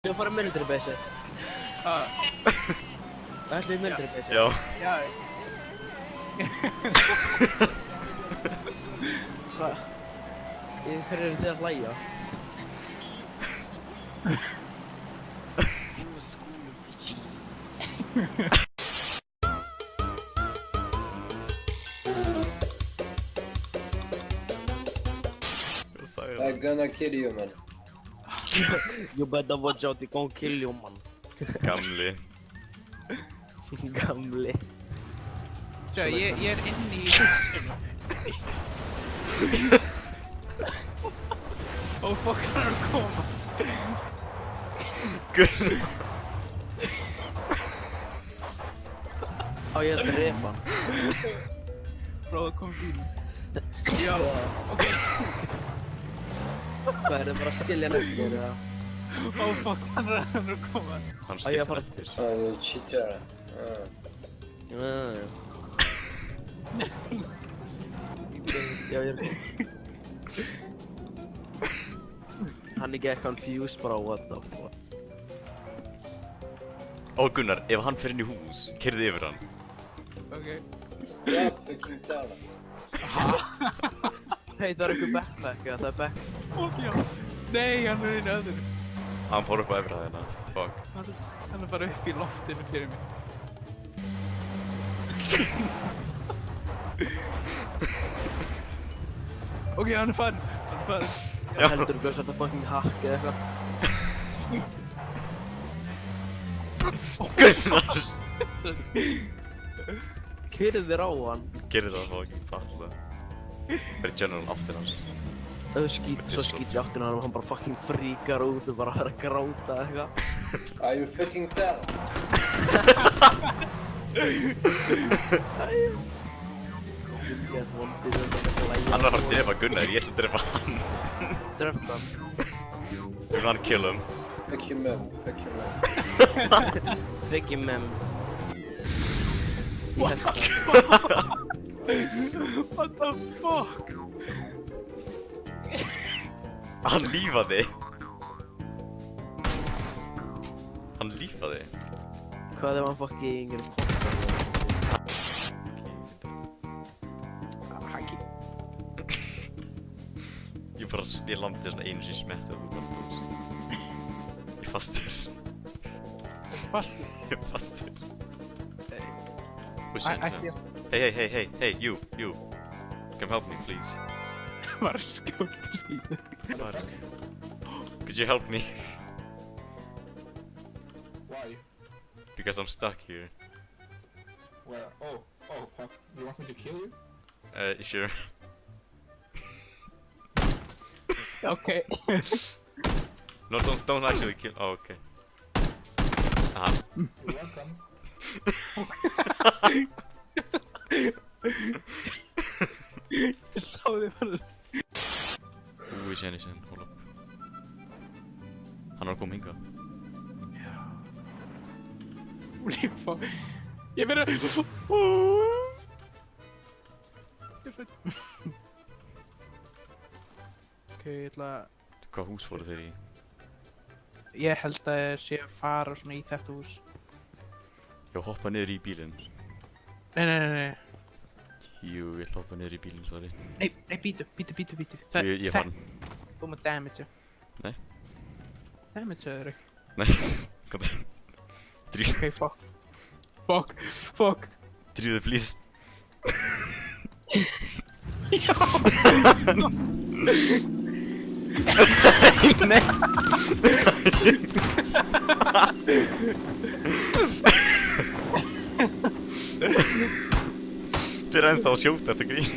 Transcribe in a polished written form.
Ég fara military base. Ætli í military base? Já. Já. Hvað? Hverju eru þið að hlæja? Vad sa jag? I'm gonna kill you, man. You better watch out, it gonna kill you, man. Gamli. Gamli. Sjá, ég inni í húsinu. Og fokk hann að koma. Gunnar. Á ég að drepa hann. Bróða kom bíl. Já, ok. Hvað er það bara að skilja hann eftir, eða? Og fokk hann að koma. Hann Á ég að skiptir fara eftir. You cheater. Já, ég er... Hann er ekki confused bara, what the fuck. Ó Gunnar, ef hann fer inn í hús, keyrðu yfir hann. Ok. Stop fucking telling. Hei, það er eitthvað backpack, eða það er backpack. Fokk, já. Nei, hann er inn í öðru. Hann fór upp á efrahæðina. Fuck. Hann er bara upp í loftinu fyrir mig. Ok, hann er farinn. Hann er farinn. Já. Heldur þú að þetta fucking hack eða eitthvað? Gunnar! Sorry. Keyrðu þér á hann. Gerðu það fucking falla. Það er general aftur hans. Svo skýt ég áttina á hann og hann bara fucking fríkar út og bara að gráta eitthvað. Are you fucking telling? Ég er vondið um þetta lægja. Hann var að drepa Gunnar, ég ætla að drepa hann. Drefta hann. Við viljum hann kill him. Fuck you, man. Fuck you, man. Vicky mem. What the fuck? Hann lífaði. Hann lífaði. Hvað ef hann fucking er Haki. Ég landi svona einu sem smetti og þú bara búst. Ég er fastur. Fastur. Ég er fastur. Ætti ég Hey, you. Come help me, please. var að skjóta síðu. Could you help me? Why? Because I'm stuck here. Where? Oh, fuck. You want me to kill you? Sure. Ok. No, don't actually kill. Oh, okay. You're welcome. Ég sá þig bara. Ég sé henni sen, hold up. Hann var að koma hingað. Ég verður að... Ok, ég ætla að... Hvað hús voru þeir í? Ég held að ég sé að fara svona í þetta hús. Ég hoppa niður í bílinn. Nei. Jú, ég ætla að hoppa niður í bílinn, sorry. Nei, bítu. Ég er farin. Þú maður damage. Nei. Damage eða ekki? Nei, hvað það? Ok, fuck. Drífðu, please. Já! Nei! Þið er ennþá að skjóta þetta grín.